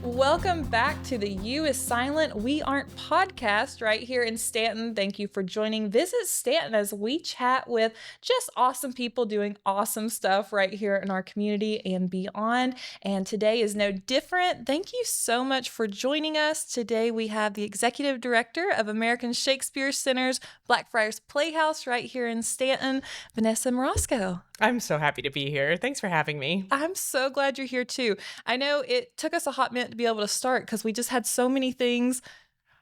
Welcome back to the You is Silent, We Aren't podcast right here in Staunton. Thank you for joining. Visit Staunton as we chat with just awesome people doing awesome stuff right here in our community and beyond. And today is no different. Thank you so much for joining us. Today we have the Executive Director of American Shakespeare Center's Blackfriars Playhouse right here in Staunton, Vanessa Morosco. I'm so happy to be here. Thanks for having me. I'm so glad you're here too. I know it took us a hot minute to be able to start because we just had so many things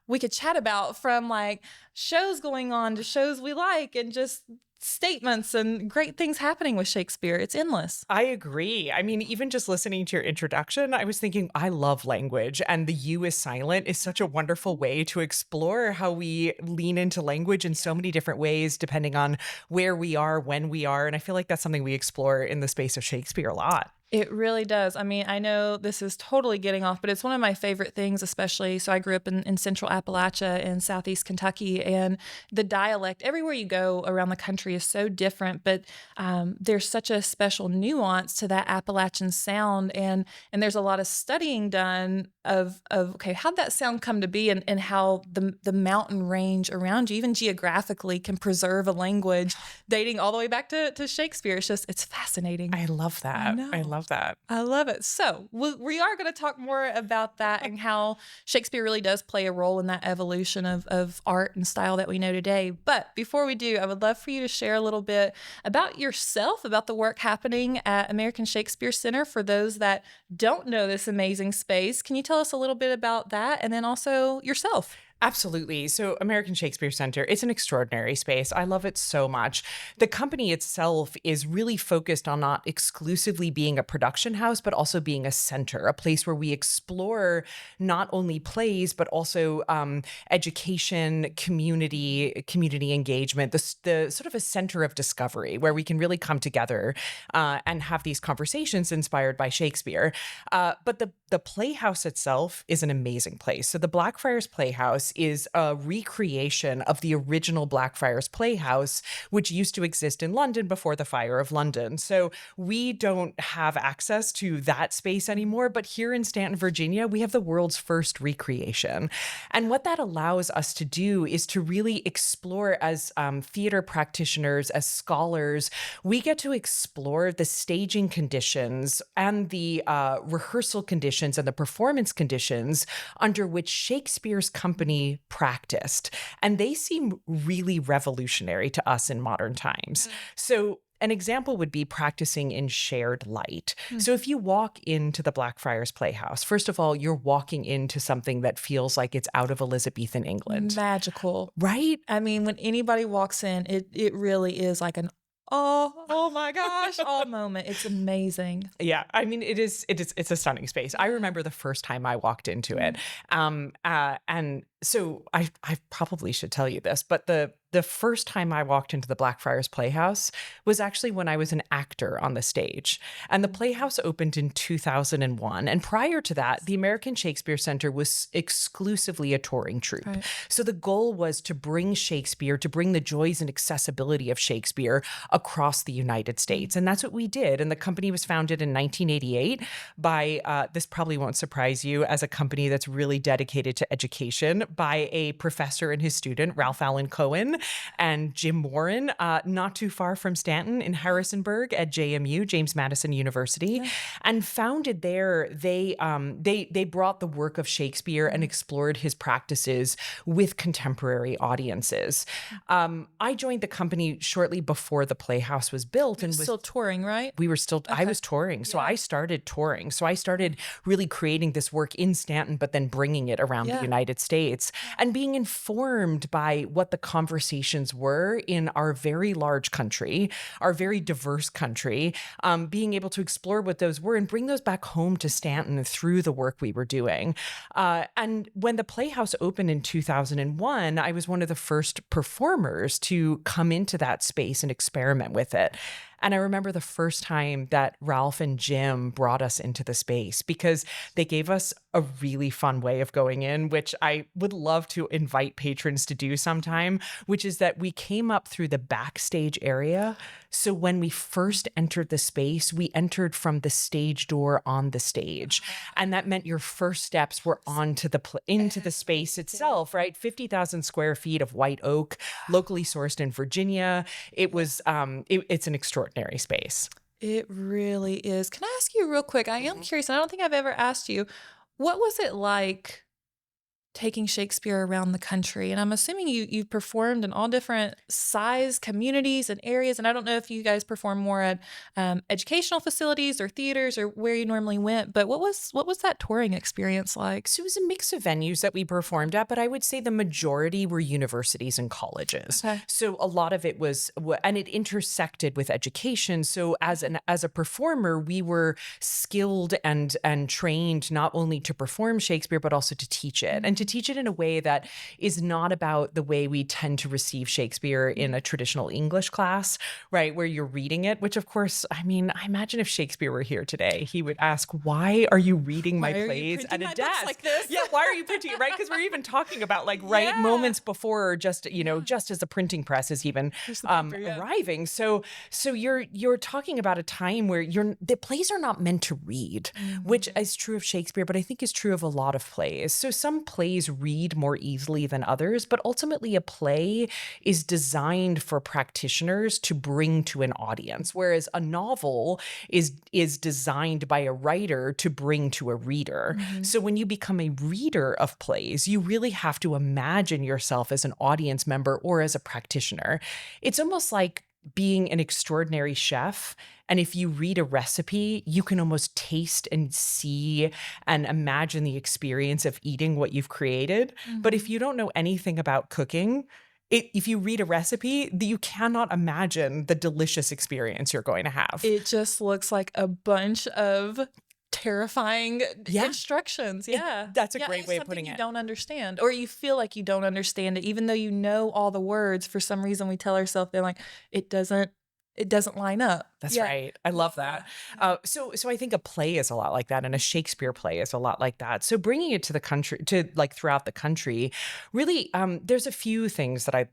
we could chat about, from like shows going on to shows we like and just statements and great things happening with Shakespeare. It's endless. I agree. I mean, even just listening to your introduction, I was thinking, I love language, and the U is silent is such a wonderful way to explore how we lean into language in so many different ways, depending on where we are, when we are. And I feel like that's something we explore in the space of Shakespeare a lot. It really does. I mean, I know this is totally getting off, but it's one of my favorite things, especially. So I grew up in central Appalachia in southeast Kentucky, and the dialect everywhere you go around the country is so different, but there's such a special nuance to that Appalachian sound. And there's a lot of studying done of okay, how'd that sound come to be, and how the mountain range around you, even geographically, can preserve a language dating all the way back to Shakespeare. It's fascinating. I love that. I love that. I love it. So we are going to talk more about that and how Shakespeare really does play a role in that evolution of art and style that we know today. But before we do, I would love for you to share a little bit about yourself, about the work happening at American Shakespeare Center for those that don't know this amazing space. Can you tell us a little bit about that, and then also yourself? Absolutely. So American Shakespeare Center, it's an extraordinary space. I love it so much. The company itself is really focused on not exclusively being a production house, but also being a center, a place where we explore not only plays, but also education, community engagement, the sort of a center of discovery where we can really come together and have these conversations inspired by Shakespeare. But the Playhouse itself is an amazing place. So the Blackfriars Playhouse is a recreation of the original Blackfriars Playhouse, which used to exist in London before the fire of London. So we don't have access to that space anymore, but here in Staunton, Virginia, we have the world's first recreation. And what that allows us to do is to really explore as theater practitioners, as scholars, we get to explore the staging conditions and the rehearsal conditions and the performance conditions under which Shakespeare's company practiced. And they seem really revolutionary to us in modern times. So an example would be practicing in shared light. So if you walk into the Blackfriars Playhouse, first of all, you're walking into something that feels like it's out of Elizabethan England. Magical. Right? I mean, when anybody walks in, it really is like an oh my gosh, moment. It's amazing. Yeah, I mean, it's a stunning space. I remember the first time I walked into it. And so I probably should tell you this, but the first time I walked into the Blackfriars Playhouse was actually when I was an actor on the stage. And the Playhouse opened in 2001. And prior to that, the American Shakespeare Center was exclusively a touring troupe. Right. So the goal was to bring Shakespeare, to bring the joys and accessibility of Shakespeare across the United States. And that's what we did. And the company was founded in 1988 by, this probably won't surprise you, as a company that's really dedicated to education, by a professor and his student, Ralph Allen Cohen, and Jim Warren, not too far from Staunton in Harrisonburg at JMU, James Madison University. Yeah. And founded there, they brought the work of Shakespeare and explored his practices with contemporary audiences. I joined the company shortly before the Playhouse was built. And was still touring, right? We were still, okay. I was touring. So I started touring. So I started really creating this work in Staunton, but then bringing it around the United States and being informed by what the conversations were in our very large country, our very diverse country, being able to explore what those were and bring those back home to Staunton through the work we were doing. And when the Playhouse opened in 2001, I was one of the first performers to come into that space and experiment with it. And I remember the first time that Ralph and Jim brought us into the space because they gave us a really fun way of going in, which I would love to invite patrons to do sometime, which is that we came up through the backstage area. So when we first entered the space, we entered from the stage door on the stage. And that meant your first steps were into the space itself, right? 50,000 square feet of white oak, locally sourced in Virginia. It was it's an extraordinary space. It really is. Can I ask you real quick? I am curious, and I don't think I've ever asked you, what was it like taking Shakespeare around the country? And I'm assuming you've performed in all different size communities and areas. And I don't know if you guys perform more at educational facilities or theaters or where you normally went. But what was that touring experience like? So it was a mix of venues that we performed at, but I would say the majority were universities and colleges. Okay. So a lot of it was, and it intersected with education. So as a performer, we were skilled and trained not only to perform Shakespeare but also to teach it, and to teach it in a way that is not about the way we tend to receive Shakespeare in a traditional English class, right, where you're reading it. Which, of course, I mean, I imagine if Shakespeare were here today, he would ask, "Why are you reading my plays at a desk like this?" Yeah, why are you printing it, right? Because we're even talking about moments before, just just as the printing press is even arriving. So you're talking about a time where the plays are not meant to read, which is true of Shakespeare, but I think is true of a lot of plays. So some plays read more easily than others, but ultimately a play is designed for practitioners to bring to an audience, whereas a novel is designed by a writer to bring to a reader. So when you become a reader of plays, you really have to imagine yourself as an audience member or as a practitioner. It's almost like being an extraordinary chef. And if you read a recipe, you can almost taste and see and imagine the experience of eating what you've created. But if you don't know anything about cooking, if you read a recipe, you cannot imagine the delicious experience you're going to have. It just looks like a bunch of terrifying instructions. That's a great way of putting you it. don't understand, or you feel like you don't understand it, even though you know all the words. For some reason, we tell ourselves they're like, it doesn't line up. That's right. I love that. So I think a play is a lot like that, and a Shakespeare play is a lot like that. So bringing it to the country, throughout the country, really, there's a few things that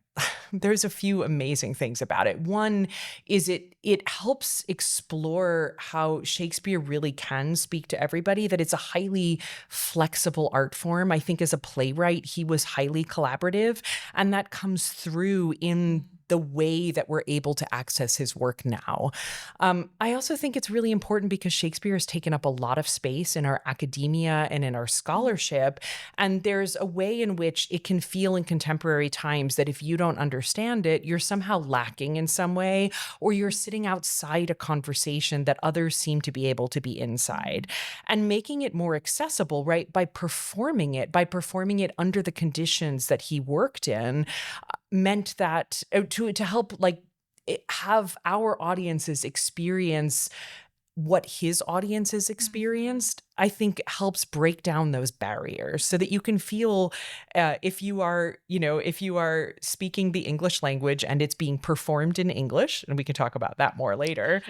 there's a few amazing things about it. One is it helps explore how Shakespeare really can speak to everybody, that it's a highly flexible art form. I think as a playwright, he was highly collaborative, and that comes through in the way that we're able to access his work now. I also think it's really important because Shakespeare has taken up a lot of space in our academia and in our scholarship. And there's a way in which it can feel in contemporary times that if you don't understand it, you're somehow lacking in some way, or you're sitting outside a conversation that others seem to be able to be inside. And making it more accessible, right, by performing it under the conditions that he worked in, meant that to help have our audiences experience what his audiences experienced, I think helps break down those barriers so that you can feel if you are speaking the English language and it's being performed in English, and we can talk about that more later,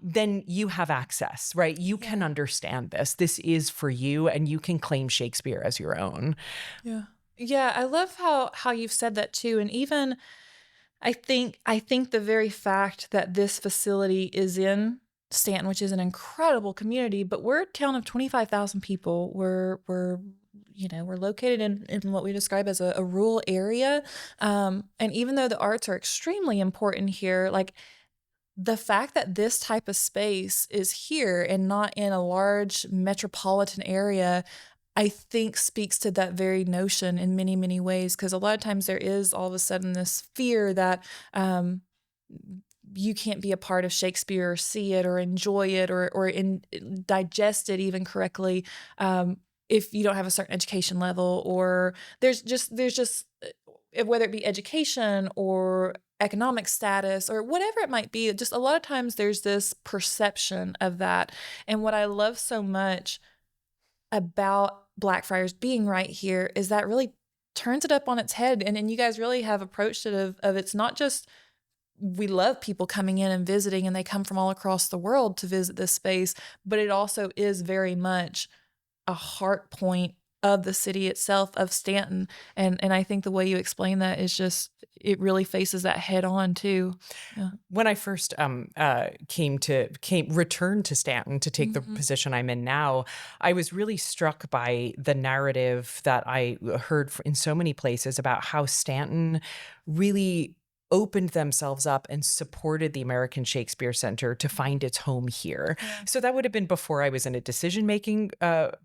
then you have access, right? You can understand this. This is for you, and you can claim Shakespeare as your own. Yeah. Yeah, I love how you've said that too. And even I think the very fact that this facility is in Staunton, which is an incredible community, but we're a town of 25,000 people. We're located in what we describe as a rural area. And even though the arts are extremely important here, like the fact that this type of space is here and not in a large metropolitan area, I think speaks to that very notion in many, many ways. Because a lot of times there is all of a sudden this fear that you can't be a part of Shakespeare or see it or enjoy it or digest it even correctly if you don't have a certain education level, or there's just whether it be education or economic status or whatever it might be. Just a lot of times there's this perception of that. And what I love so much about Blackfriars being right here is that really turns it up on its head. And you guys really have approached it of it's not just we love people coming in and visiting, and they come from all across the world to visit this space, but it also is very much a heart point of the city itself, of Stanton, and I think the way you explain that is just it really faces that head on too. Yeah. When I first returned to Stanton to take the Mhm. position I'm in now, I was really struck by the narrative that I heard in so many places about how Stanton really opened themselves up and supported the American Shakespeare Center to find its home here. Yeah. So that would have been before I was in a decision-making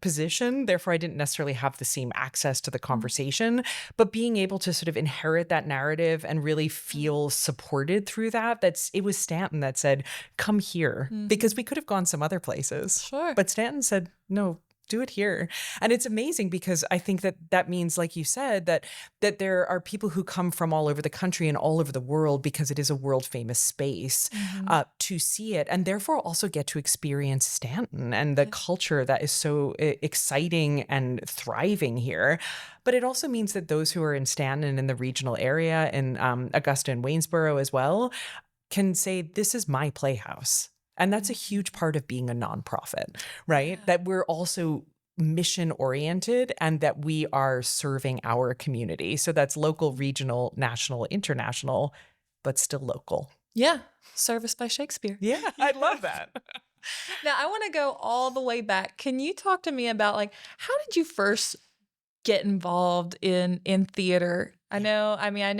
position. Therefore, I didn't necessarily have the same access to the Mhm. conversation, but being able to sort of inherit that narrative and really feel supported through that, it was Stanton that said, come here, because Mhm. we could have gone some other places. Sure. But Stanton said, no, do it here. And it's amazing because I think that that means, like you said, that there are people who come from all over the country and all over the world, because it is a world famous space, Mhm. to see it, and therefore also get to experience Stanton and the Yeah. culture that is so exciting and thriving here. But it also means that those who are in Stanton and in the regional area, in Augusta and Waynesboro as well, can say, this is my playhouse. And that's a Mhm. huge part of being a nonprofit, right? Yeah. That we're also mission oriented and that we are serving our community. So that's local, regional, national, international, but still local. Yeah. Service by Shakespeare. Yeah, I Yeah. love that. Now I wanna go all the way back. Can you talk to me about, like, how did you first get involved in theater? I know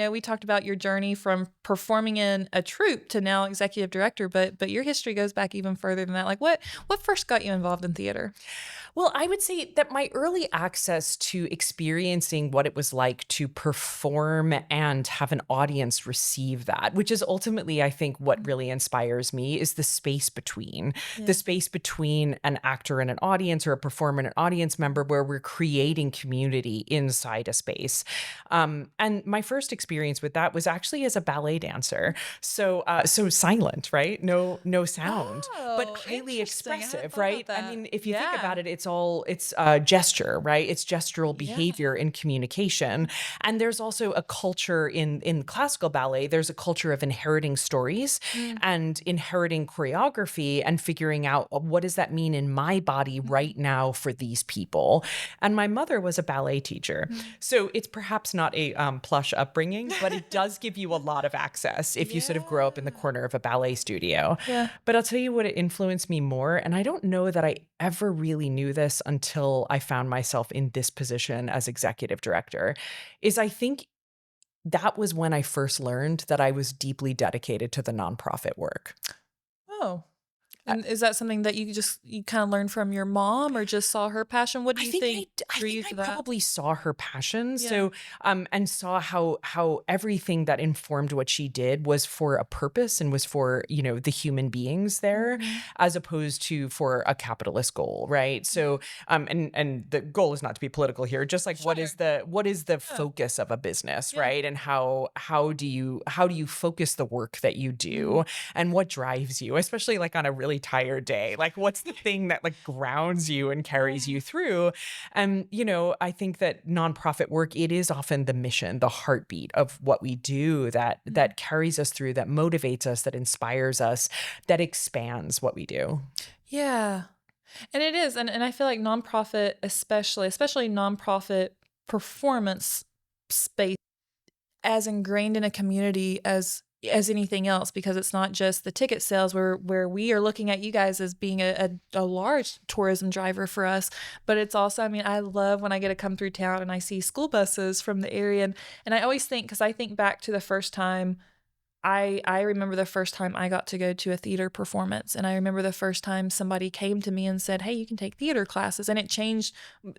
we talked about your journey from performing in a troupe to now executive director, but your history goes back even further than that. Like, what first got you involved in theater? Well, I would say that my early access to experiencing what it was like to perform and have an audience receive that, which is ultimately, I think, what Mhm. really inspires me, is the Yeah. space between an actor and an audience, or a performer and an audience member, where we're creating community inside a space. And my first experience with that was actually as a ballet dancer. So silent, right? No sound, but Oh, highly interesting. I hadn't expressive, thought about right? I that. mean, if you think about Yeah. it, it's gesture, right? It's gestural Yeah. behavior in communication. And there's also a culture in classical ballet, there's a culture of inheriting stories Mm, and inheriting choreography and figuring out, what does that mean in my body right mhm, now for these people? And my mother was a ballet teacher. mm. So it's perhaps not a plush upbringing, but it does give you a lot of access if you sort of grow up in the Yeah. corner of a ballet studio. Yeah. But I'll tell you what, it influenced me more. And I don't know that I ever really knew this until I found myself in this position as executive director, is I think that was when I first learned that I was deeply dedicated to the nonprofit work. Oh. And is that something that you kinda learned from your mom or just saw her passion? What do you think I drew think you I to that? probably saw her passion. Yeah. So, and saw how everything that informed what she did was for a purpose and was for, the human beings there, Mhm. as opposed to for a capitalist goal, right? Yeah. So, and the goal is not to be political here, just like Sure. what is the Yeah. focus of a business, Yeah. right? And how do you focus the work that you Mhm. do, and what drives you, especially like on a really tired day? Like, what's the thing that like grounds you and carries Yeah. you through? And, I think that nonprofit work, it is often the mission, the heartbeat of what we do, Mhm. that carries us through, that motivates us, that inspires us, that expands what we do. Yeah. And it is, and I feel like nonprofit especially nonprofit performance space as ingrained in a community as anything else, because it's not just the ticket sales where we are looking at you guys as being a large tourism driver for us, but it's also, I mean, I love when I get to come through town and I see school buses from the area, and I always think, because I think back to the first time I remember the first time I got to go to a theater performance, and I remember the first time somebody came to me and said, "Hey, you can take theater classes," and it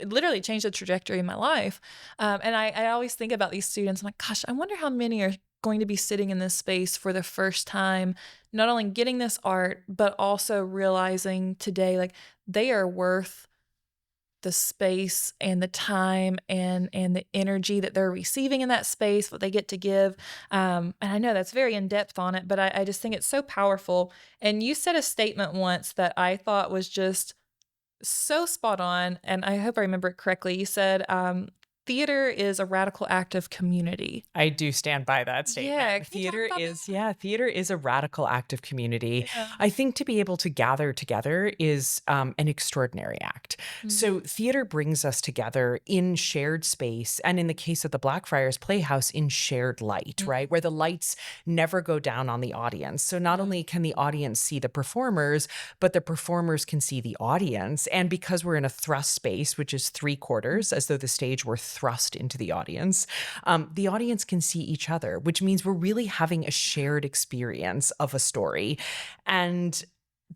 literally changed the trajectory of my life. And I always think about these students. I'm like, gosh, I wonder how many are going to be sitting in this space for the first time, not only getting this art, but also realizing today, like, they are worth the space and the time and the energy that they're receiving in that space, what they get to give. And I know that's very in depth on it, but I just think it's so powerful. And you said a statement once that I thought was just so spot on, and I hope I remember it correctly. You said, theater is a radical act of community. I do stand by that Yeah, statement. can you talk about that? Theater is a radical act of community. Yeah. I think to be able to gather together is an extraordinary act. Mm, So theater brings us together in shared space, and in the case of the Blackfriars Playhouse, in shared light, mm, right, where the lights never go down on the audience. So not yeah, only can the audience see the performers, but the performers can see the audience. And because we're in a thrust space, which is three mm, quarters, as though the stage were thrust into the audience can see each other, which means we're really having a shared experience of a story. And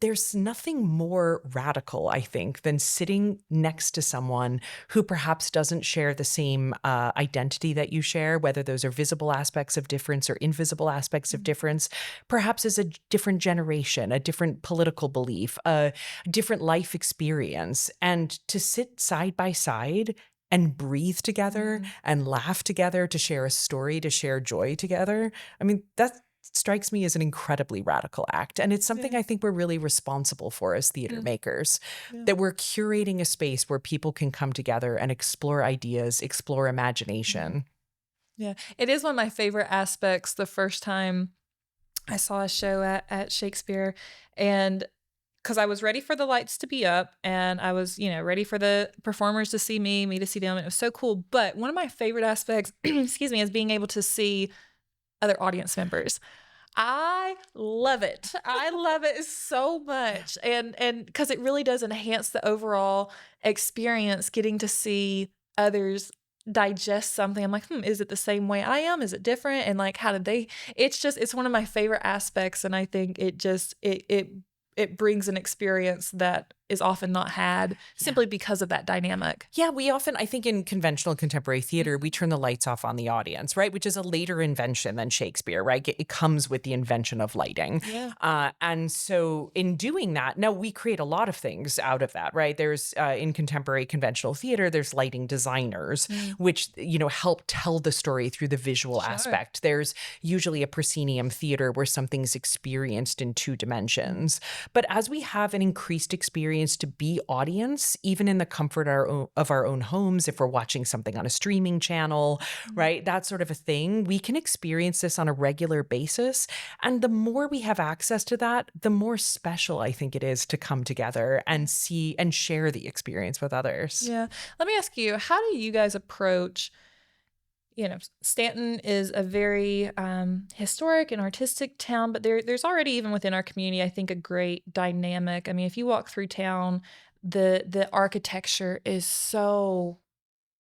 there's nothing more radical, I think, than sitting next to someone who perhaps doesn't share the same identity that you share, whether those are visible aspects of difference or invisible aspects of mm, difference, perhaps as a different generation, a different political belief, a different life experience. And to sit side by side and breathe together mhm. and laugh together, to share a story, to share joy together. I mean, that strikes me as an incredibly radical act. And it's something Yeah, I think we're really responsible for as theater yeah, makers, yeah, that we're curating a space where people can come together and explore ideas, explore mhm. imagination. Yeah. It is one of my favorite aspects the first time I saw a show at Shakespeare, and because I was ready for the lights to be up and I was, ready for the performers to see me to see them. And it was so cool. But one of my favorite aspects, excuse me, is being able to see other audience members. I love it. I love it so much. And because it really does enhance the overall experience getting to see others digest something. I'm like, is it the same way I am? Is it different? And like, how did they it's one of my favorite aspects. And I think it brings an experience that is often not had Yeah. simply because of that dynamic. Yeah, we often, I think in conventional contemporary theater, we turn the lights off on the audience, right? Which is a later invention than Shakespeare, right? It comes with the invention of lighting. Yeah. And so in doing that, now we create a lot of things out of that, right? There's in contemporary conventional theater, there's lighting designers, Mm, which, help tell the story through the visual sure. aspect. There's usually a proscenium theater where something's experienced in two Mm, dimensions. But as we have an increased experience to be audience, even in the comfort of our own homes, if we're watching something on a streaming channel, mm, right, that sort of a thing, we can experience this on a regular basis. And the more we have access to that, the more special I think it is to come together yeah. and see and share the experience with others. Yeah. Let me ask you, how do you guys approach, Staunton is a very historic and artistic town, but there's already even within our community, I think, a great dynamic. I mean, if you walk through town, the architecture is so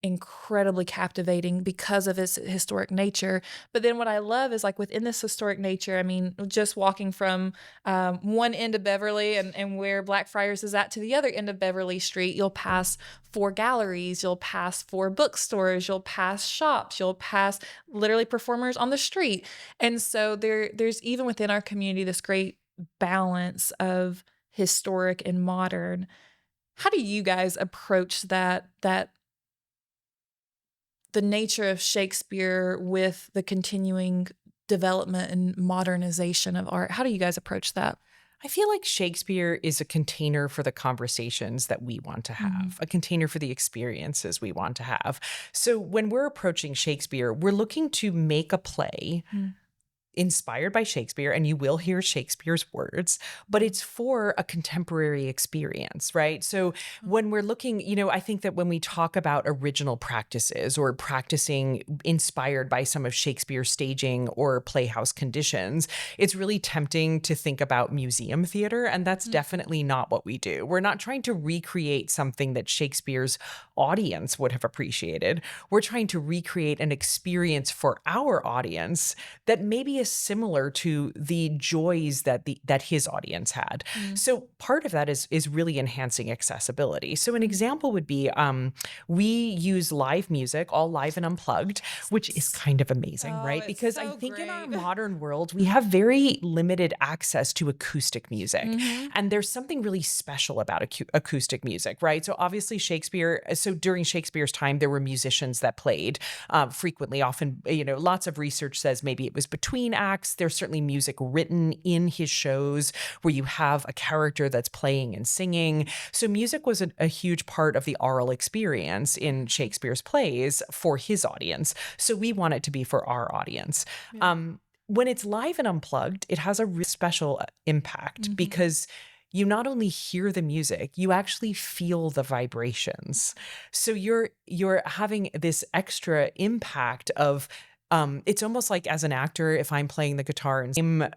incredibly captivating because of its historic nature. But then what I love is like within this historic nature, I mean, just walking from one end of Beverly and where Blackfriars is at to the other end of Beverly Street, you'll pass four galleries, you'll pass four bookstores, you'll pass shops, you'll pass literally performers on the street. And so there's even within our community this great balance of historic and modern. How do you guys approach that the nature of Shakespeare with the continuing development and modernization of art? How do you guys approach that? I feel like Shakespeare is a container for the conversations that we want to Mhm, have, a container for the experiences we want to have. So when we're approaching Shakespeare, we're looking to make a play mm, inspired by Shakespeare, and you will hear Shakespeare's words, but mhm, it's for a contemporary experience, right? So mm, when we're looking, I think that when we talk about original practices or practicing inspired by some of Shakespeare's staging or playhouse conditions, it's really tempting to think about museum theater, and that's mm, definitely not what we do. We're not trying to recreate something that Shakespeare's audience would have appreciated. We're trying to recreate an experience for our audience that maybe is similar to the joys that his audience had. mm, So part of that is really enhancing accessibility. So an mm. example would be we use live music, all live and unplugged, which is Yes. kind of amazing, Oh, right? it's Because I so think in our great. modern world we have very limited access to acoustic music, Mhm, and there's something really special about acoustic music, right? So obviously Shakespeare. So during Shakespeare's time, there were musicians that played frequently. Often, lots of research says maybe it was between acts. There's certainly music written in his shows where you have a character that's playing and singing. So music was a huge part of the oral experience in Shakespeare's plays for his audience. So we want it to be for our audience. Yeah. When it's live and unplugged, it has a really special impact because you not only hear the music, you actually feel the vibrations. So you're having this extra impact of it's almost like as an actor, if I'm playing the guitar and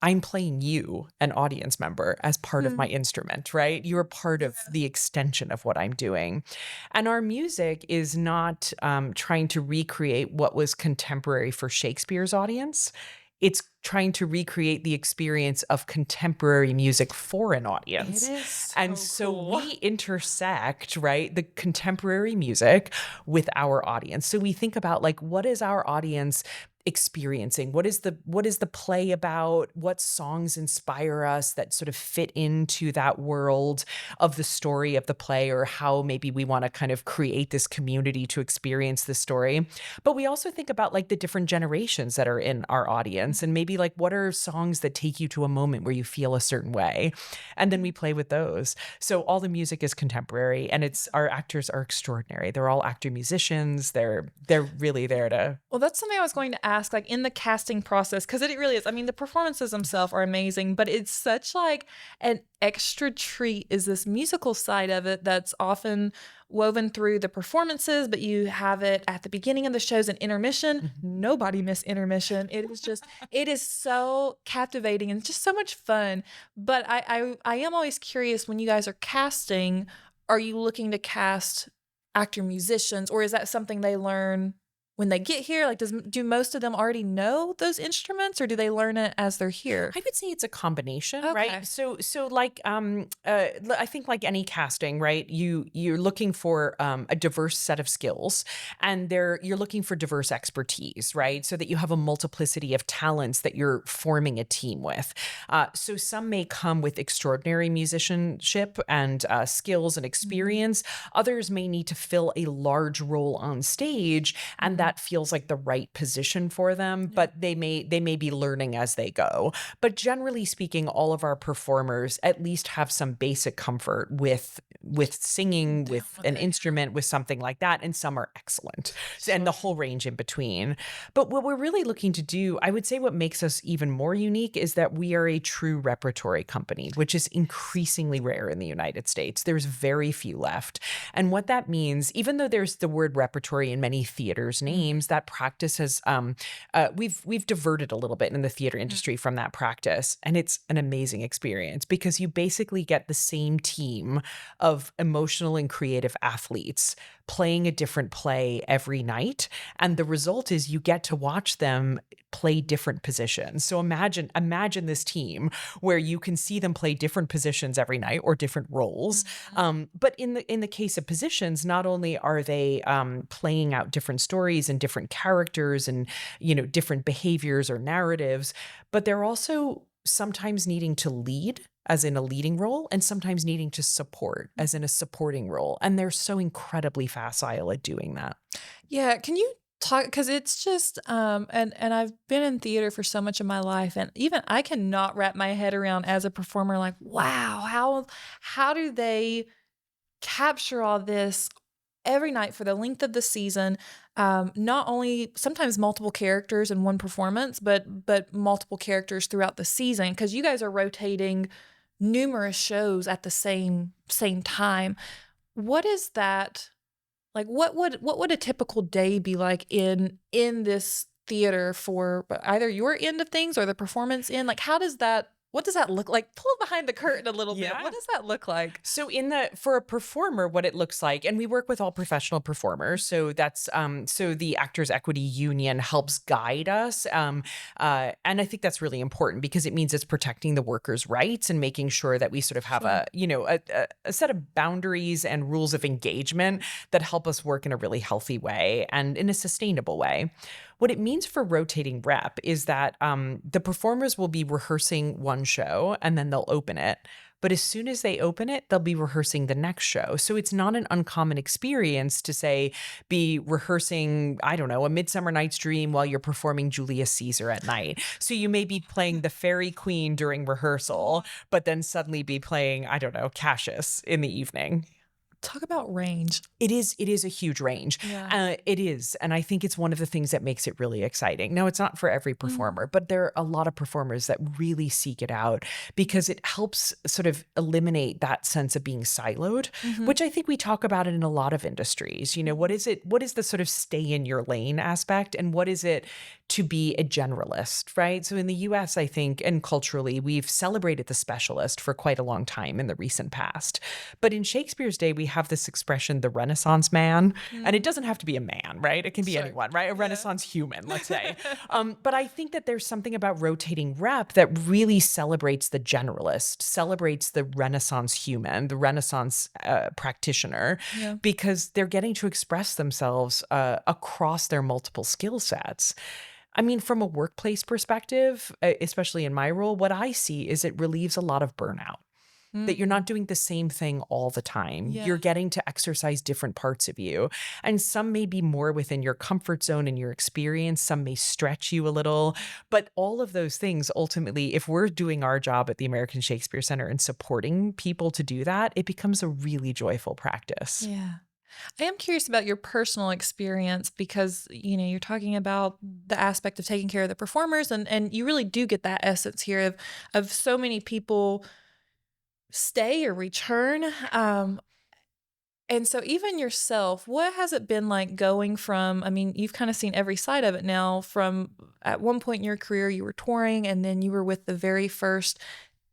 I'm playing you, an audience member, as part of my instrument, right? You're part of the extension of what I'm doing. And our music is not trying to recreate what was contemporary for Shakespeare's audience. It's trying to recreate the experience of contemporary music for an audience. It is so And so cool. we intersect, right, the contemporary music with our audience. So we think about like, what is our audience experiencing? What is the play about? What songs inspire us that sort of fit into that world of the story of the play, or how maybe we want to kind of create this community to experience this story. But we also think about like the different generations that are in our audience, and maybe like what are songs that take you to a moment where you feel a certain way. And then we play with those. So all the music is contemporary, and it's our actors are extraordinary. They're all actor musicians. They're really there to. Well, that's something I was going to ask, like in the casting process, because it really is. I mean, the performances themselves are amazing, but it's such like an extra treat is this musical side of it that's often woven through the performances, but you have it at the beginning of the shows and intermission. Nobody miss intermission. It is just, it is so captivating and just so much fun. But I am always curious when you guys are casting, are you looking to cast actor musicians, or is that something they learn when they get here? Like, do most of them already know those instruments, or do they learn it as they're here? I would say it's a combination, Okay. right? So like I think like any casting, right? You're looking for a diverse set of skills, and you're looking for diverse expertise, right? So that you have a multiplicity of talents that you're forming a team with. So some may come with extraordinary musicianship and skills and experience. Others may need to fill a large role on stage, and that feels like the right position for them, but they may be learning as they go. But generally speaking, all of our performers at least have some basic comfort with singing, with an instrument, with something like that, and some are excellent, and the whole range in between. But what we're really looking to do, I would say what makes us even more unique is that we are a true repertory company, which is increasingly rare in the United States. There's very few left. And what that means, even though there's the word repertory in many theaters' names, that practice has we've diverted a little bit in the theater industry from that practice, and it's an amazing experience because you basically get the same team of emotional and creative athletes playing a different play every night, and the result is you get to watch them play different positions. So imagine this team where you can see them play different positions every night, or different roles. But in the case of positions, not only are they playing out different stories and different characters and different behaviors or narratives, but they're also sometimes needing to lead, as in a leading role, and sometimes needing to support, as in a supporting role. And they're so incredibly facile at doing that. Yeah, can you talk, because it's just and I've been in theater for so much of my life, and even I cannot wrap my head around as a performer, like, wow, how do they capture all this every night for the length of the season? Not only sometimes multiple characters in one performance, but multiple characters throughout the season, because you guys are rotating numerous shows at the same time. What is that like? What would a typical day be like in this theater for either your end of things or the performance end? Like, what does that look like? Pull behind the curtain a little bit. Yeah. What does that look like? So for a performer, what it looks like, and we work with all professional performers. So that's so the Actors Equity Union helps guide us. And I think that's really important because it means it's protecting the workers' rights and making sure that we sort of have a set of boundaries and rules of engagement that help us work in a really healthy way and in a sustainable way. What it means for rotating rep is that the performers will be rehearsing one show and then they'll open it. But as soon as they open it, they'll be rehearsing the next show. So it's not an uncommon experience to say, be rehearsing, I don't know, A Midsummer Night's Dream while you're performing Julius Caesar at night. So you may be playing the Fairy Queen during rehearsal, but then suddenly be playing, I don't know, Cassius in the evening. Talk about range. It is a huge range. Yeah. It is. And I think it's one of the things that makes it really exciting. Now, it's not for every performer, but there are a lot of performers that really seek it out because it helps sort of eliminate that sense of being siloed, which I think we talk about it in a lot of industries. You know, what is the sort of stay in your lane aspect and what is it to be a generalist, right? So in the US, I think, and culturally, we've celebrated the specialist for quite a long time in the recent past. But in Shakespeare's day, we have this expression, the Renaissance man, and it doesn't have to be a man, right? It can be anyone, right? A Renaissance human, let's say. But I think that there's something about rotating rep that really celebrates the generalist, celebrates the Renaissance human, the Renaissance practitioner, because they're getting to express themselves across their multiple skill sets. I mean, from a workplace perspective, especially in my role, what I see is it relieves a lot of burnout. That you're not doing the same thing all the time. Yeah. You're getting to exercise different parts of you. And some may be more within your comfort zone and your experience. Some may stretch you a little. But all of those things, ultimately, if we're doing our job at the American Shakespeare Center and supporting people to do that, it becomes a really joyful practice. Yeah. I am curious about your personal experience because, you know, you're talking about the aspect of taking care of the performers and you really do get that essence here of so many people stay or return. And so even yourself, what has it been like going from, I mean, you've kind of seen every side of it now from at one point in your career, you were touring and then you were with the very first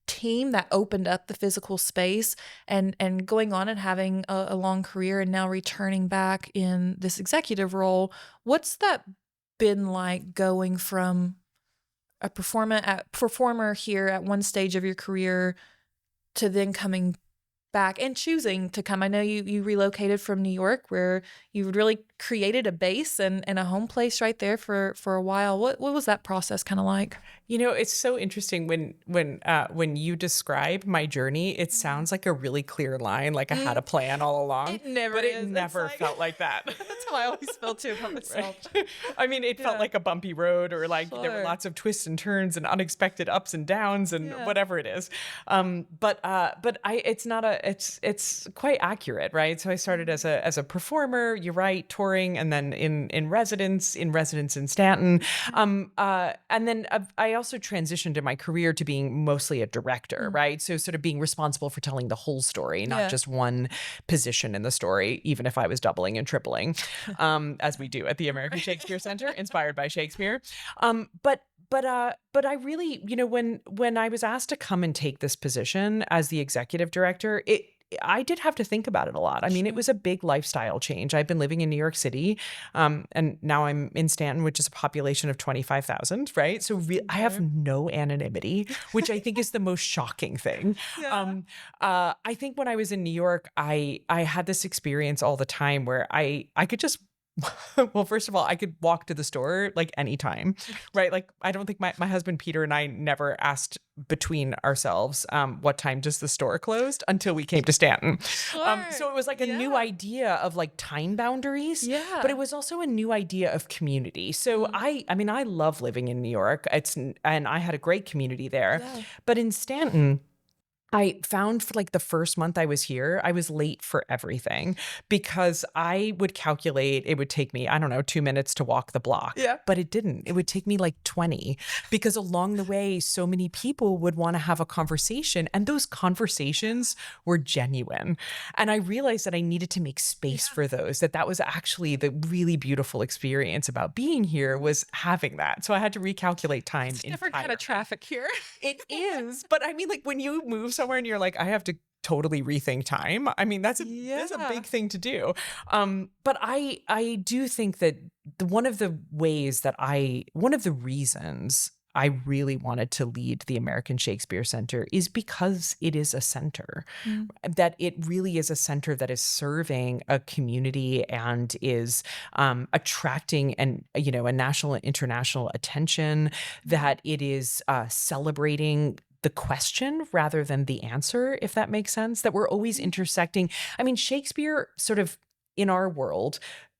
team that opened up the physical space and going on and having a long career and now returning back in this executive role. What's that been like going from a performer here at one stage of your career to then coming back and choosing to come? I know you relocated from New York where you really created a base and a home place right there for a while. What was that process kind of like? You know, it's so interesting when you describe my journey, it sounds like a really clear line, like I had a plan all along. It never but is. it It's never like- felt like that. That's how I always feel too about myself. I mean, it felt Yeah. like a bumpy road or like there were Sure. lots of twists and turns and unexpected ups and downs and Yeah. whatever it is. It's quite accurate, right? So I started as a performer, you're right, touring, and then in residence in Staunton. And then I also transitioned in my career to being mostly a director, right? So sort of being responsible for telling the whole story, not Yeah. just one position in the story, even if I was doubling and tripling, as we do at the American Shakespeare Center, inspired by Shakespeare. But I really, you know, when I was asked to come and take this position as the executive director, I did have to think about it a lot. I mean, it was a big lifestyle change. I've been living in New York City, and now I'm in Staunton, which is a population of 25,000, right? So I have no anonymity, which I think is the most shocking thing. Yeah. I think when I was in New York, I had this experience all the time where I could just well, first of all, I could walk to the store like anytime, right? Like I don't think my husband Peter and I never asked between ourselves what time does the store closed until we came to Staunton. So it was like a new idea of like time boundaries, Yeah. but it was also a new idea of community. So I mean, I love living in New York. And I had a great community there, but in Staunton, I found for like the first month I was here, I was late for everything because I would calculate it would take me, I don't know, 2 minutes to walk the block. Yeah. But it didn't. It would take me like 20 because along the way, so many people would want to have a conversation and those conversations were genuine. And I realized that I needed to make space for those, that was actually the really beautiful experience about being here was having that. So I had to recalculate time. Different kind of traffic here. It is, but I mean, like when you move somewhere and you're like, I have to totally rethink time. I mean, that's a big thing to do. But I do think that one of the reasons I really wanted to lead the American Shakespeare Center is because it is a center, Mm. that it really is a center that is serving a community and is attracting a national and international attention, that it is celebrating the question rather than the answer, if that makes sense, that we're always intersecting. I mean, Shakespeare sort of in our world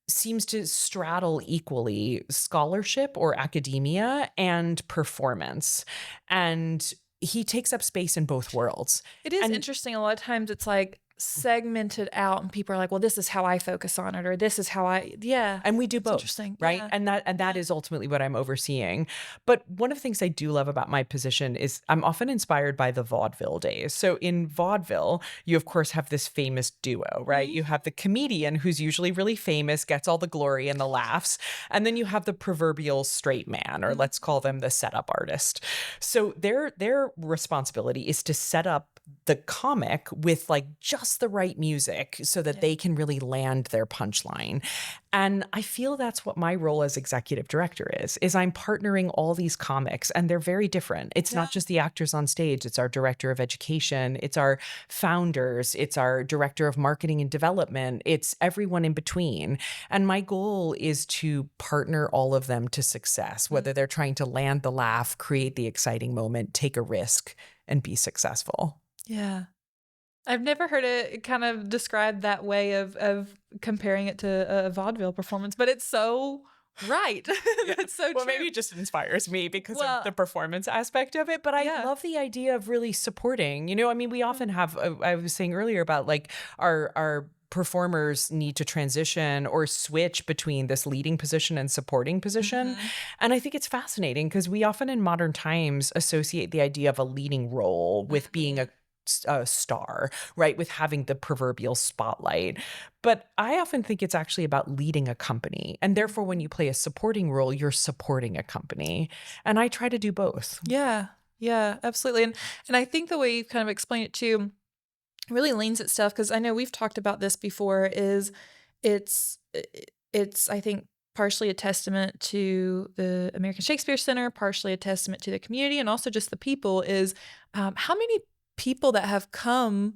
seems to straddle equally scholarship or academia and performance. And he takes up space in both worlds. It is And interesting. A lot of times it's like segmented out and people are like, well, this is how I focus on it, or this is how and we do it's both, interesting. right? Yeah. And that is ultimately what I'm overseeing. But one of the things I do love about my position is I'm often inspired by the vaudeville days. So in vaudeville, you of course have this famous duo, right? Mhm. You have the comedian who's usually really famous, gets all the glory and the laughs, and then you have the proverbial straight man, or let's call them the setup artist. So their responsibility is to set up the comic with like just the right music so that Yeah. they can really land their punchline. And I feel that's what my role as executive director is I'm partnering all these comics, and they're very different. It's Yeah. not just the actors on stage, it's our director of education, it's our founders, it's our director of marketing and development, it's everyone in between. And my goal is to partner all of them to success, whether they're trying to land the laugh, create the exciting moment, take a risk, and be successful. Yeah. I've never heard it kind of described that way of comparing it to a vaudeville performance, but it's so right. That's so Well, true. maybe it just inspires me because Well, of the performance aspect of it, but I yeah. love the idea of really supporting. I mean, we often have, I was saying earlier about like our performers need to transition or switch between this leading position and supporting position. Mhm. And I think it's fascinating because we often in modern times associate the idea of a leading role with being a star, right? With having the proverbial spotlight. But I often think it's actually about leading a company. And therefore, when you play a supporting role, you're supporting a company. And I try to do both. Yeah. Yeah, absolutely. And I think the way you kind of explain it too really leans itself, because I know we've talked about this before, is it's it's I think partially a testament to the American Shakespeare Center, partially a testament to the community, and also just the people, is how many people that have come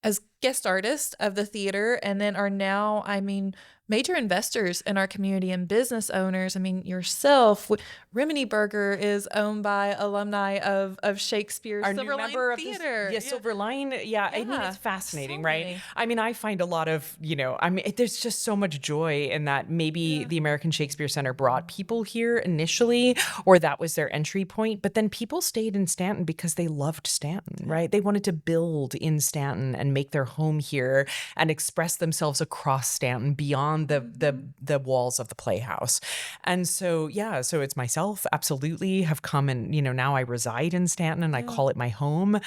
as guest artists of the theater and then are now, I mean, major investors in our community and business owners. I mean, yourself, Remini Burger is owned by alumni of Shakespeare Our new Silver Line member of this, Theater. yeah, Silver Line. Yeah, I mean, Yeah, it's fascinating, so right? many. I mean, I find a lot of, I mean, there's just so much joy in that maybe Yeah. the American Shakespeare Center brought people here initially, or that was their entry point, but then people stayed in Staunton because they loved Staunton, right? They wanted to build in Staunton and make their home here and express themselves across Staunton beyond the walls of the Playhouse. And so, yeah, so it's myself, absolutely, have come and, now I reside in Staunton and I Yeah. call it my home.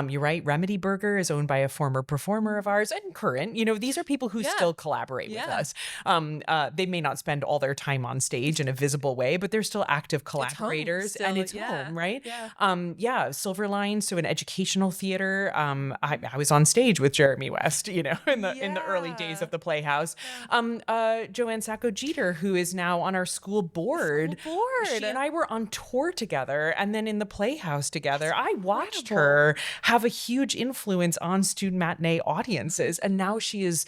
You're right. Remedy Burger is owned by a former performer of ours and current. These are people who Yeah. still collaborate with Yeah. us. They may not spend all their time on stage in a visible way, but they're still active collaborators, and still, it's yeah. home, right? Yeah. Yeah, Silver Line, so an educational theater. I was on stage with Jeremy West, in the early days Yeah. of the Playhouse. Joanne Sacco Jeter, who is now on our school board. School board. She and I were on tour together and then in the Playhouse together. I watched incredible. her have a huge influence on student matinee audiences. And now she is,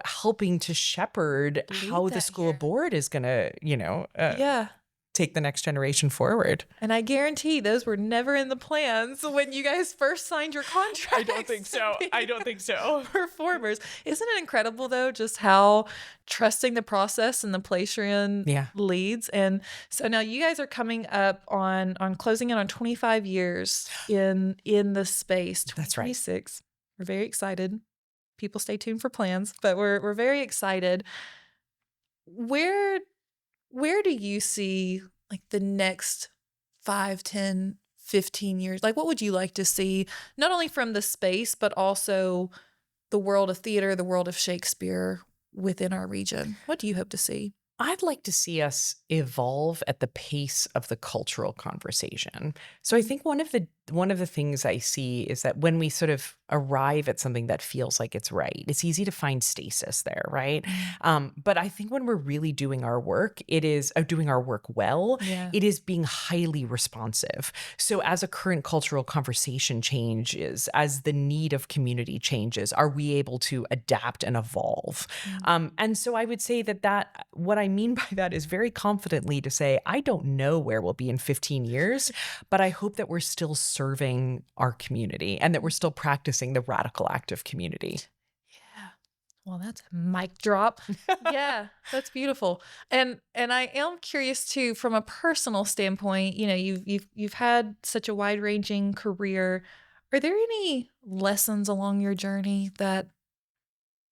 helping to shepherd Lead how the that school here. board is going to, Yeah. take the next generation forward. And I guarantee those were never in the plans when you guys first signed your contract. I don't think so. I don't think so. Performers. Isn't it incredible though, just how trusting the process and the place you're in Yeah. leads? And so now you guys are coming up on closing in on 25 years in the space. That's right. 2026. We're very excited. People stay tuned for plans, but we're very excited. Where do you see like the next 5, 10, 15 years? Like what would you like to see, not only from the space, but also the world of theater, the world of Shakespeare within our region? What do you hope to see? I'd like to see us evolve at the pace of the cultural conversation. So I think one of the things I see is that when we sort of arrive at something that feels like it's right. It's easy to find stasis there, right? But I think when we're really doing our work, it is doing our work well, Yeah. it is being highly responsive. So as a current cultural conversation changes, as the need of community changes, are we able to adapt and evolve? And so I would say that what I mean by that is very confidently to say, I don't know where we'll be in 15 years, but I hope that we're still serving our community and that we're still practicing the radical act of community. Yeah. Well, that's a mic drop. Yeah, that's beautiful. And I am curious too, from a personal standpoint, you know, you've had such a wide-ranging career. Are there any lessons along your journey that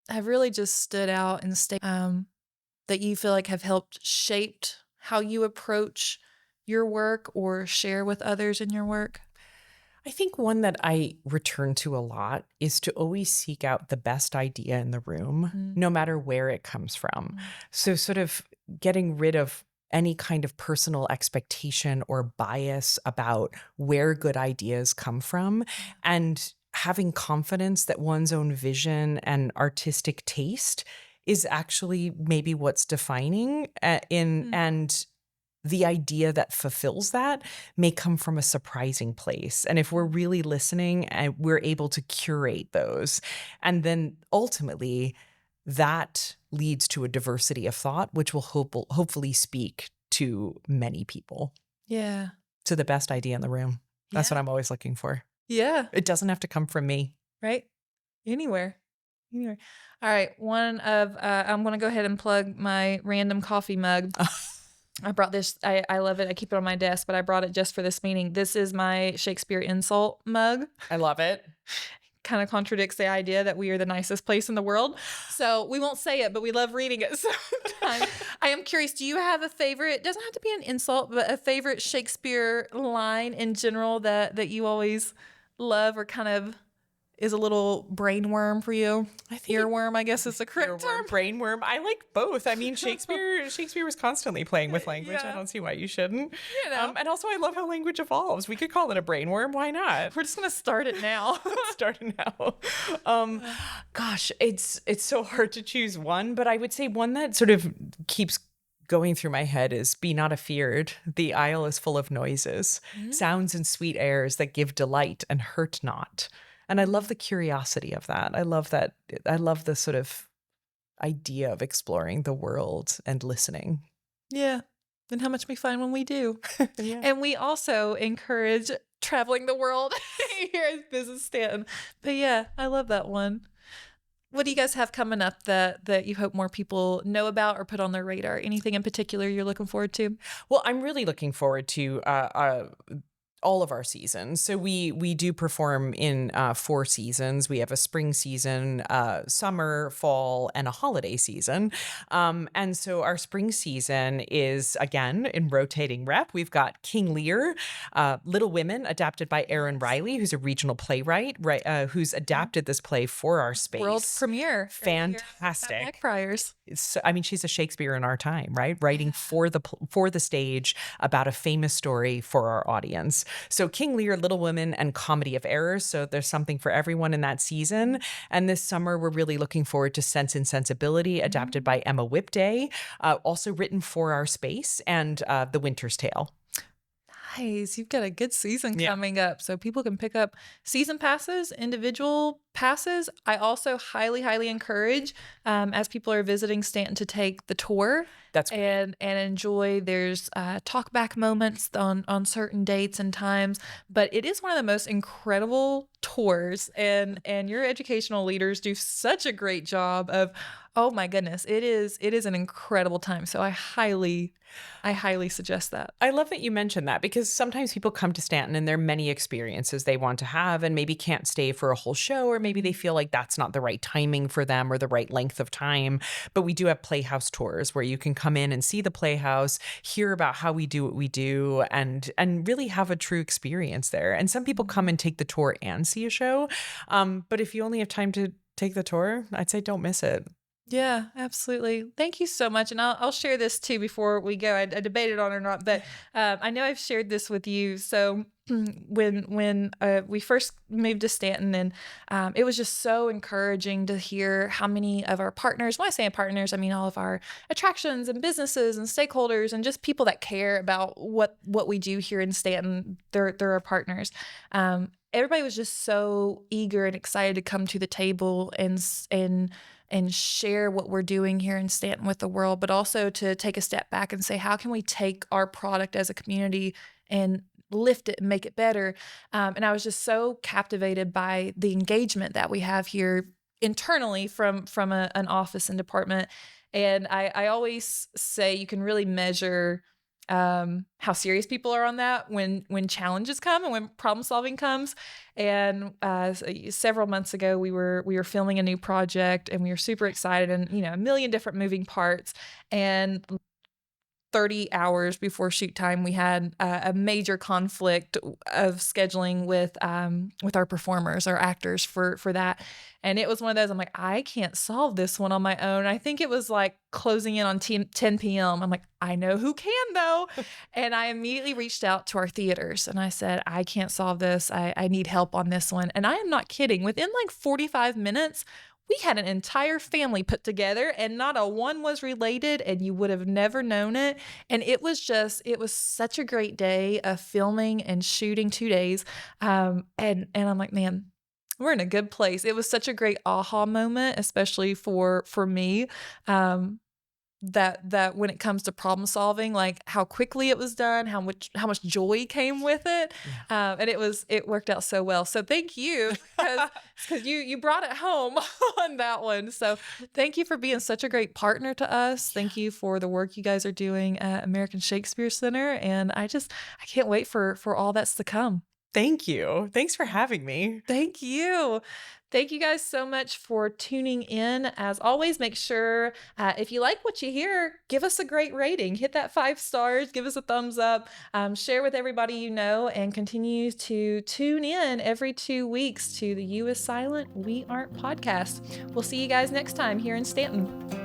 have really just stood out and stayed that you feel like have helped shaped how you approach your work or share with others in your work? I think one that I return to a lot is to always seek out the best idea in the room, Mm. no matter where it comes from. Mm. So, sort of getting rid of any kind of personal expectation or bias about where good ideas come from and having confidence that one's own vision and artistic taste is actually maybe what's defining Mm. and the idea that fulfills that may come from a surprising place. And if we're really listening and we're able to curate those, and then ultimately that leads to a diversity of thought, which will hopefully speak to many people, Yeah. to the best idea in the room. That's what Yeah. I'm always looking for. Yeah. It doesn't have to come from me. Right? Anywhere. Anywhere. All right. I'm going to go ahead and plug my random coffee mug. I brought this. I love it. I keep it on my desk, but I brought it just for this meeting. This is my Shakespeare Insult mug. I love it. Kind of contradicts the idea that we are the nicest place in the world. So we won't say it, but we love reading it sometimes. I am curious, do you have a favorite? It doesn't have to be an insult, but a favorite Shakespeare line in general that you always love or kind of is a little brainworm for you? I think Earworm, I guess is the correct term. brainworm. I like both. I mean, Shakespeare was constantly playing with language. Yeah. I don't see why you shouldn't. You know. And also, I love how language evolves. We could call it a brainworm. Why not? We're just going to start it now. Let's start now. Gosh, it's so hard to choose one, but I would say one that sort of keeps going through my head is "Be not afeared. The isle is full of noises, sounds and sweet airs that give delight and hurt not." And I love the curiosity of that. I love that. I love the sort of idea of exploring the world and listening. Yeah. And how much we find when we do. Yeah. And we also encourage traveling the world here at Business Stanton. But yeah, I love that one. What do you guys have coming up that you hope more people know about or put on their radar? Anything in particular you're looking forward to? Well, I'm really looking forward to all of our seasons. So we do perform in 4 seasons. We have a spring season, summer, fall, and a holiday season. And so our spring season is, again, in rotating rep. We've got King Lear, Little Women, adapted by Erin Riley, who's a regional playwright, who's adapted this play for our space. World premiere. Fantastic. Blackfriars. I mean, she's a Shakespeare in our time, right? Writing for the stage about a famous story for our audience. So King Lear, Little Women, and Comedy of Errors. So there's something for everyone in that season. And this summer, we're really looking forward to Sense and Sensibility, adapted by Emma Whipday, also written for our space, and The Winter's Tale. Nice. You've got a good season coming up. So people can pick up season passes, individual passes. I also highly, highly encourage as people are visiting Stanton to take the tour. That's great. And enjoy. There's talk back moments on certain dates and times. But it is one of the most incredible tours. And your educational leaders do such a great job of, oh my goodness, it is an incredible time. So I highly suggest that. I love that you mentioned that, because sometimes people come to Stanton and there are many experiences they want to have and maybe can't stay for a whole show, or maybe they feel like that's not the right timing for them or the right length of time. But we do have Playhouse tours where you can come in and see the Playhouse, hear about how we do what we do, and really have a true experience there. And some people come and take the tour and see a show. But if you only have time to take the tour, I'd say don't miss it. Yeah, absolutely. Thank you so much. And I'll share this too before we go. I debated on it or not, but I know I've shared this with you. So when we first moved to Staunton, and it was just so encouraging to hear how many of our partners, when I say partners, I mean all of our attractions and businesses and stakeholders and just people that care about what we do here in Staunton, they're our partners. Everybody was just so eager and excited to come to the table and share what we're doing here in Staunton with the world, but also to take a step back and say, how can we take our product as a community and lift it and make it better? And I was just so captivated by the engagement that we have here internally from an office and department. And I always say you can really measure how serious people are on that when challenges come and when problem solving comes. And several months ago, we were filming a new project, and we were super excited, and a million different moving parts. And 30 hours before shoot time, we had a major conflict of scheduling with our performers, our actors for that. And it was one of those, I'm like, I can't solve this one on my own. I think it was like closing in on 10 p.m. I'm like, I know who can though. And I immediately reached out to our theaters and I said, I can't solve this. I need help on this one. And I am not kidding. Within like 45 minutes, we had an entire family put together, and not a one was related, and you would have never known it. And it was such a great day of filming and shooting 2 days. And I'm like, man, we're in a good place. It was such a great aha moment, especially for me. That when it comes to problem solving, like how quickly it was done, how much joy came with it, and it worked out so well. So thank you, because you brought it home on that one. So thank you for being such a great partner to us. Thank you for the work you guys are doing at American Shakespeare Center, and I can't wait for all that's to come. Thank you. Thanks for having me. Thank you. Thank you guys so much for tuning in. As always, make sure if you like what you hear, give us a great rating. Hit that 5 stars, give us a thumbs up, share with everybody you know, and continue to tune in every 2 weeks to the You Is Silent, We Aren't podcast. We'll see you guys next time here in Staunton.